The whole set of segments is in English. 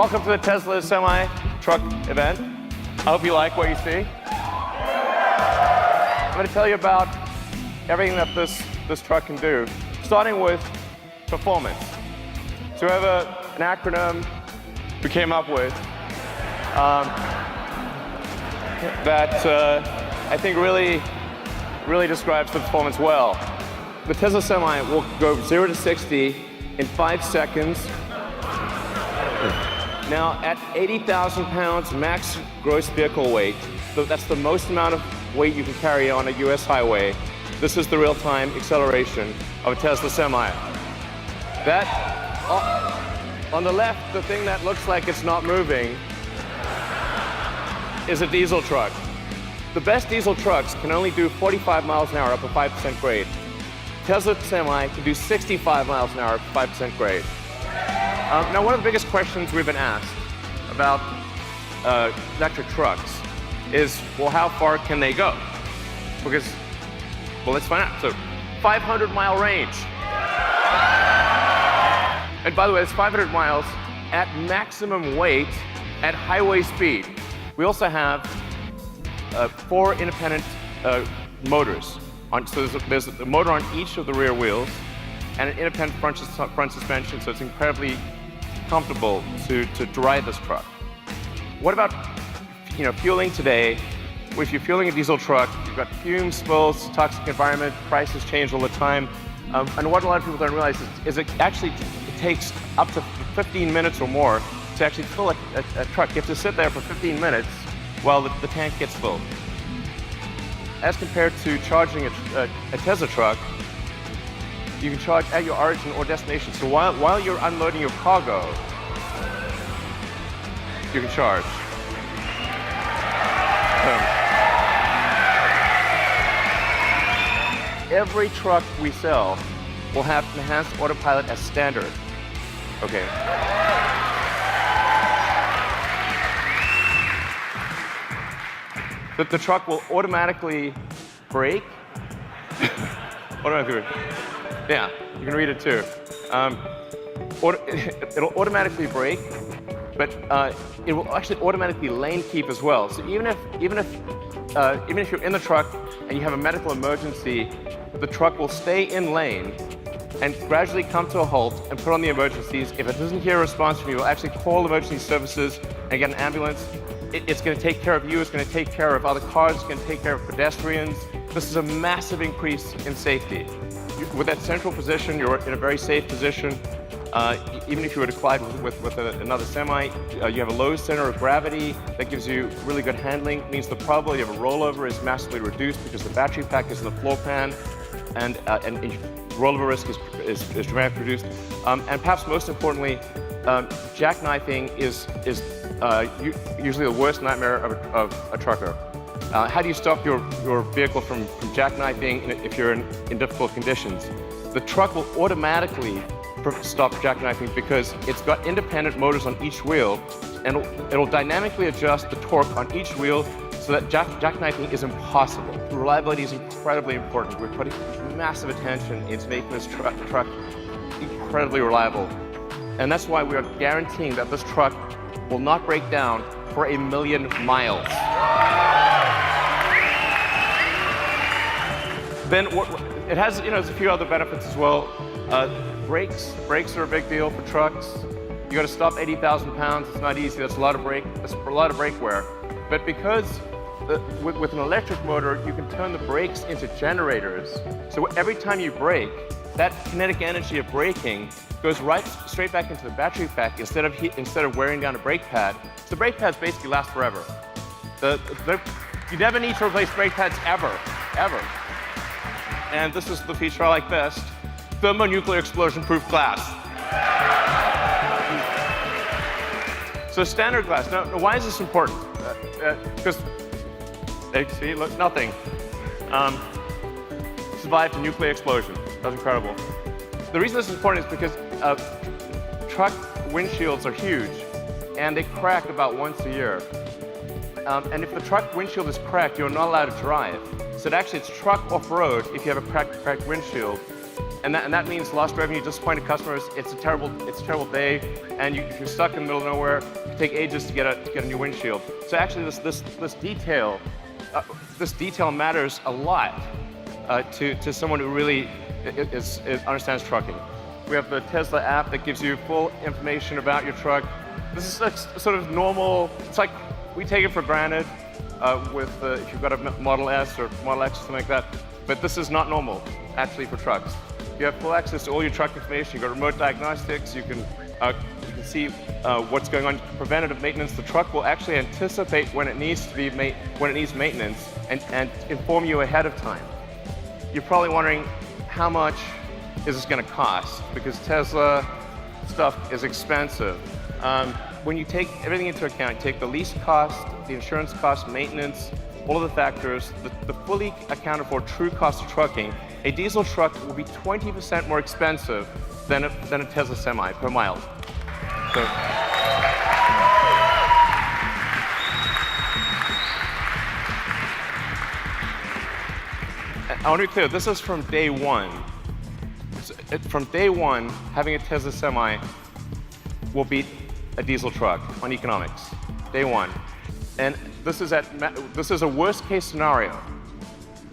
welcome to the Tesla semi-truck event. I hope you like what you see. I'm going to tell you about everything that this truck can do, starting with performance. So we have an acronym we came up with that I think really describes the performance well. The Tesla Semi will go 0 to 60 in 5 seconds. Now, at 80,000 pounds max gross vehicle weight, that's the most amount of weight you can carry on a US highway. This is the real-time acceleration of a Tesla Semi. That, on the left, the thing that looks like it's not moving is a diesel truck. The best diesel trucks can only do 45 miles an hour up a 5% grade. Tesla Semi can do 65 miles an hour up a 5% grade. Now, one of the biggest questions we've been asked about electric trucks is, well, how far can they go? Because, well, let's find out. So, 500-mile range. And by the way, it's 500 miles at maximum weight at highway speed. We also have 4 independent motors. So there's a motor on each of the rear wheels and an independent front suspension, so it's incredibly comfortable to ride this truck. What about fueling today? Well, if you're fueling a diesel truck, you've got fumes, spills, toxic environment, prices change all the time. And what a lot of people don't realize is it takes up to 15 minutes or more to actually fill a truck. You have to sit there for 15 minutes while the tank gets filled. As compared to charging a Tesla truck, you can charge at your origin or destination. So while you're unloading your cargo, you can charge. Every truck we sell will have enhanced autopilot as standard. Okay. The truck will automatically brake. Automatically brake. Yeah, you can read it too. It'll automatically brake, but it will actually automatically lane keep as well. So even if you're in the truck and you have a medical emergency, the truck will stay in lane and gradually come to a halt and put on the emergencies. If it doesn't hear a response from you, it will actually call emergency services and get an ambulance. It's going to take care of you. It's going to take care of other cars. It's going to take care of pedestrians. This is a massive increase in safety. With that central position, you're in a very safe position. Even if you were to collide with another semi, you have a low center of gravity that gives you really good handling. It means the probability of a rollover is massively reduced because the battery pack is in the floor pan, and rollover risk is dramatically reduced. And perhaps most importantly, jackknifing is usually the worst nightmare of a trucker. How do you stop your vehicle from jackknifing if you're in difficult conditions? The truck will automatically stop jackknifing because it's got independent motors on each wheel, and it'll dynamically adjust the torque on each wheel so that jackknifing is impossible. Reliability is incredibly important. We're putting massive attention into making this truck incredibly reliable. And that's why we are guaranteeing that this truck will not break down for 1 million miles. Then it has, a few other benefits as well. Brakes are a big deal for trucks. You got to stop 80,000 pounds. It's not easy. That's a lot of brake wear. But because with an electric motor, you can turn the brakes into generators. So every time you brake, that kinetic energy of braking goes straight back into the battery pack instead of wearing down a brake pad. So the brake pads basically last forever. You never need to replace brake pads ever. And this is the feature I like best: thermonuclear explosion-proof glass. So standard glass. Now, why is this important? Because see, look, nothing survived a nuclear explosion. That's incredible. The reason this is important is because truck windshields are huge, and they crack about once a year. And if the truck windshield is cracked, you're not allowed to drive. So actually, it's truck off-road if you have a cracked windshield. and that means lost revenue, disappointed customers. It's a terrible day, and if you're stuck in the middle of nowhere, it take ages to get a new windshield. So actually, this detail matters a lot to someone who really understands trucking. We have the Tesla app that gives you full information about your truck. This is like sort of normal. It's like we take it for granted if you've got a Model S or Model X or something like that. But this is not normal, actually, for trucks. You have full access to all your truck information. You've got remote diagnostics. You can see what's going on. Preventative maintenance. The truck will actually anticipate when it needs maintenance and inform you ahead of time. You're probably wondering, how much is this going to cost? Because Tesla stuff is expensive. When you take everything into account, you take the lease cost, the insurance cost, maintenance, all of the factors, the fully accounted for true cost of trucking, a diesel truck will be 20% more expensive than a Tesla Semi per mile. So, I want to be clear, this is from day one. From day one, having a Tesla Semi will beat a diesel truck on economics. Day one. And this is a worst case scenario.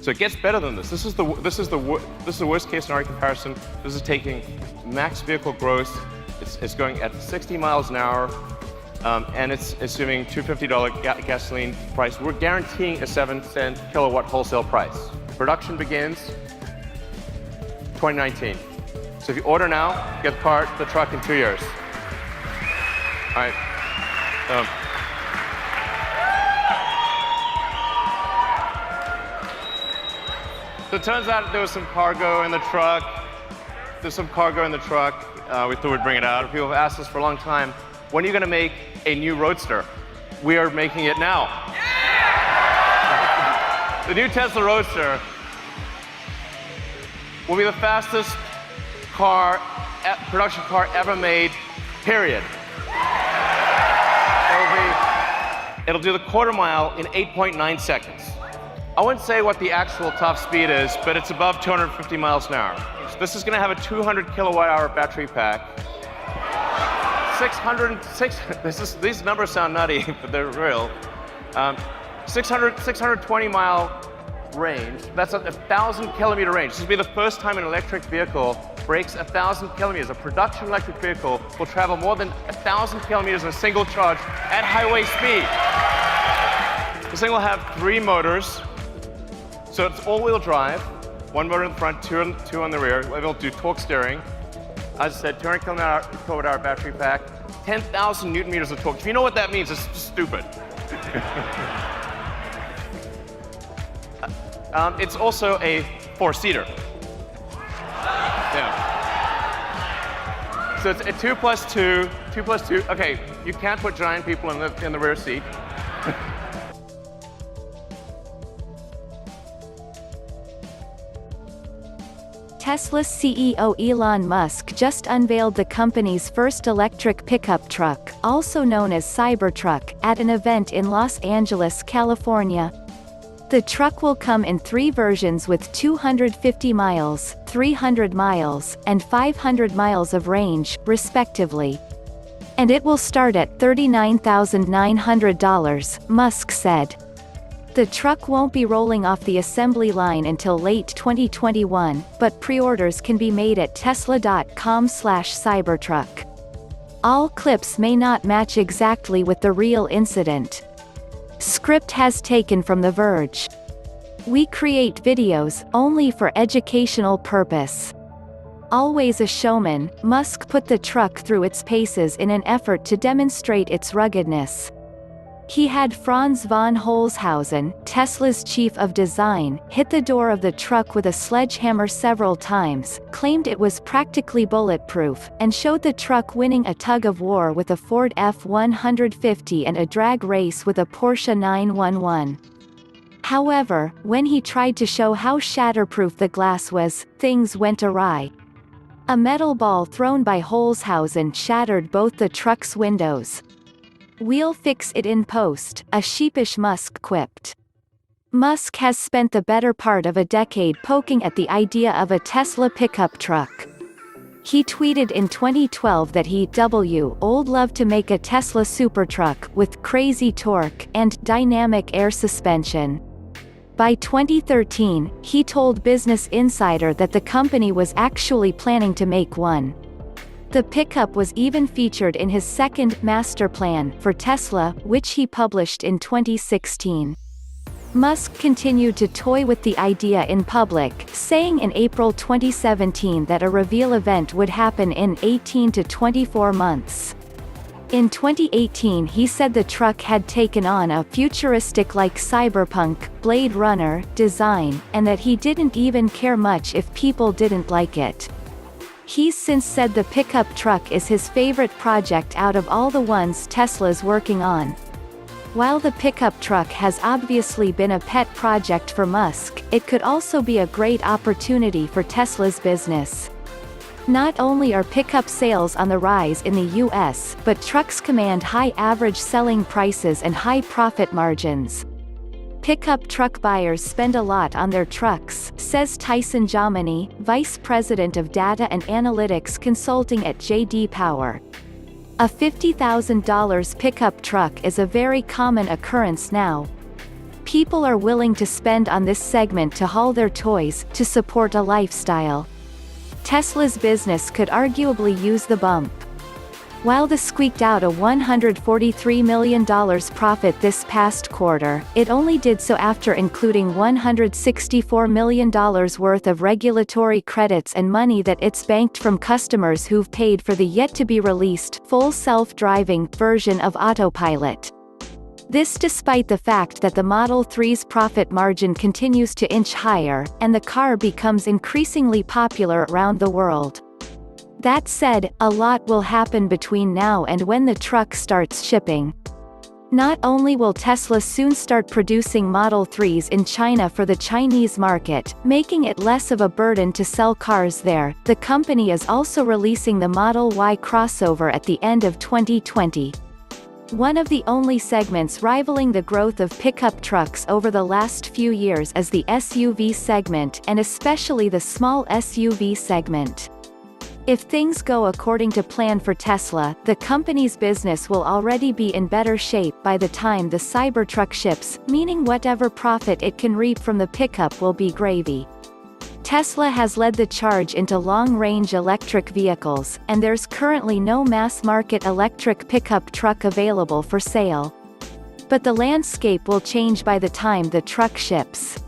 So it gets better than this. This is the worst case scenario comparison. This is taking max vehicle gross. It's going at 60 miles an hour, and it's assuming $250 gasoline price. We're guaranteeing a 7-cent kilowatt wholesale price. Production begins 2019. So if you order now, get the truck in 2 years. All right. So it turns out there was some cargo in the truck. There's some cargo in the truck. We thought we'd bring it out. People have asked us for a long time, when are you going to make a new Roadster? We are making it now. Yeah! The new Tesla Roadster will be the fastest production car ever made, period. It'll do the quarter mile in 8.9 seconds. I wouldn't say what the actual top speed is, but it's above 250 miles an hour. So this is going to have a 200 kilowatt hour battery pack. These numbers sound nutty, but they're real. 620 mile range. That's a 1,000 kilometer range. This will be the first time an electric vehicle breaks 1,000 kilometers. A production electric vehicle will travel more than 1,000 kilometers in a single charge at highway speed. This thing will have 3 motors. So it's all-wheel drive, 1 motor in the front, 2 on the rear. It'll do torque steering. As I said, 200 kilowatt hour battery pack, 10,000 newton meters of torque. If you know what that means, it's stupid. It's also a 4-seater. Yeah. So it's a 2 plus 2, 2 plus 2. Okay, you can't put giant people in the rear seat. Tesla's CEO Elon Musk just unveiled the company's first electric pickup truck, also known as Cybertruck, at an event in Los Angeles, California. The truck will come in 3 versions with 250 miles, 300 miles, and 500 miles of range, respectively. And it will start at $39,900, Musk said. The truck won't be rolling off the assembly line until late 2021, but pre-orders can be made at tesla.com/cybertruck. All clips may not match exactly with the real incident. Script has taken from The Verge. We create videos only for educational purpose. Always a showman, Musk put the truck through its paces in an effort to demonstrate its ruggedness. He had Franz von Holzhausen, Tesla's chief of design, hit the door of the truck with a sledgehammer several times, claimed it was practically bulletproof, and showed the truck winning a tug-of-war with a Ford F-150 and a drag race with a Porsche 911. However, when he tried to show how shatterproof the glass was, things went awry. A metal ball thrown by Holzhausen shattered both the truck's windows. "We'll fix it in post," a sheepish Musk quipped. Musk has spent the better part of a decade poking at the idea of a Tesla pickup truck. He tweeted in 2012 that would love to make a Tesla supertruck with crazy torque and dynamic air suspension. By 2013, he told Business Insider that the company was actually planning to make one. The pickup was even featured in his second master plan for Tesla, which he published in 2016. Musk continued to toy with the idea in public, saying in April 2017 that a reveal event would happen in 18 to 24 months. In 2018 he said the truck had taken on a futuristic-like cyberpunk, Blade Runner, design, and that he didn't even care much if people didn't like it. He's since said the pickup truck is his favorite project out of all the ones Tesla's working on. While the pickup truck has obviously been a pet project for Musk, it could also be a great opportunity for Tesla's business. Not only are pickup sales on the rise in the US, but trucks command high average selling prices and high profit margins. Pickup truck buyers spend a lot on their trucks, says Tyson Jomini, Vice President of Data and Analytics Consulting at J.D. Power. A $50,000 pickup truck is a very common occurrence now. People are willing to spend on this segment to haul their toys, to support a lifestyle. Tesla's business could arguably use the bump. While the squeaked out a $143 million profit this past quarter, it only did so after including $164 million worth of regulatory credits and money that it's banked from customers who've paid for the yet-to-be-released, full self-driving version of Autopilot. This despite the fact that the Model 3's profit margin continues to inch higher, and the car becomes increasingly popular around the world. That said, a lot will happen between now and when the truck starts shipping. Not only will Tesla soon start producing Model 3s in China for the Chinese market, making it less of a burden to sell cars there, the company is also releasing the Model Y crossover at the end of 2020. One of the only segments rivaling the growth of pickup trucks over the last few years is the SUV segment, and especially the small SUV segment. If things go according to plan for Tesla, the company's business will already be in better shape by the time the Cybertruck ships, meaning whatever profit it can reap from the pickup will be gravy. Tesla has led the charge into long-range electric vehicles, and there's currently no mass-market electric pickup truck available for sale. But the landscape will change by the time the truck ships.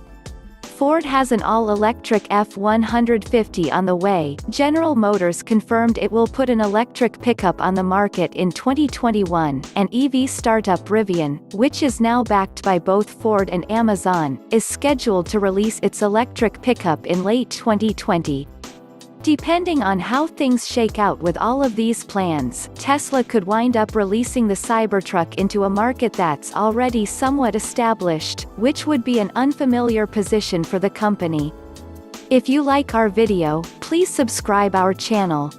Ford has an all-electric F-150 on the way. General Motors confirmed it will put an electric pickup on the market in 2021, and EV startup Rivian, which is now backed by both Ford and Amazon, is scheduled to release its electric pickup in late 2020. Depending on how things shake out with all of these plans, Tesla could wind up releasing the Cybertruck into a market that's already somewhat established, which would be an unfamiliar position for the company. If you like our video, please subscribe our channel.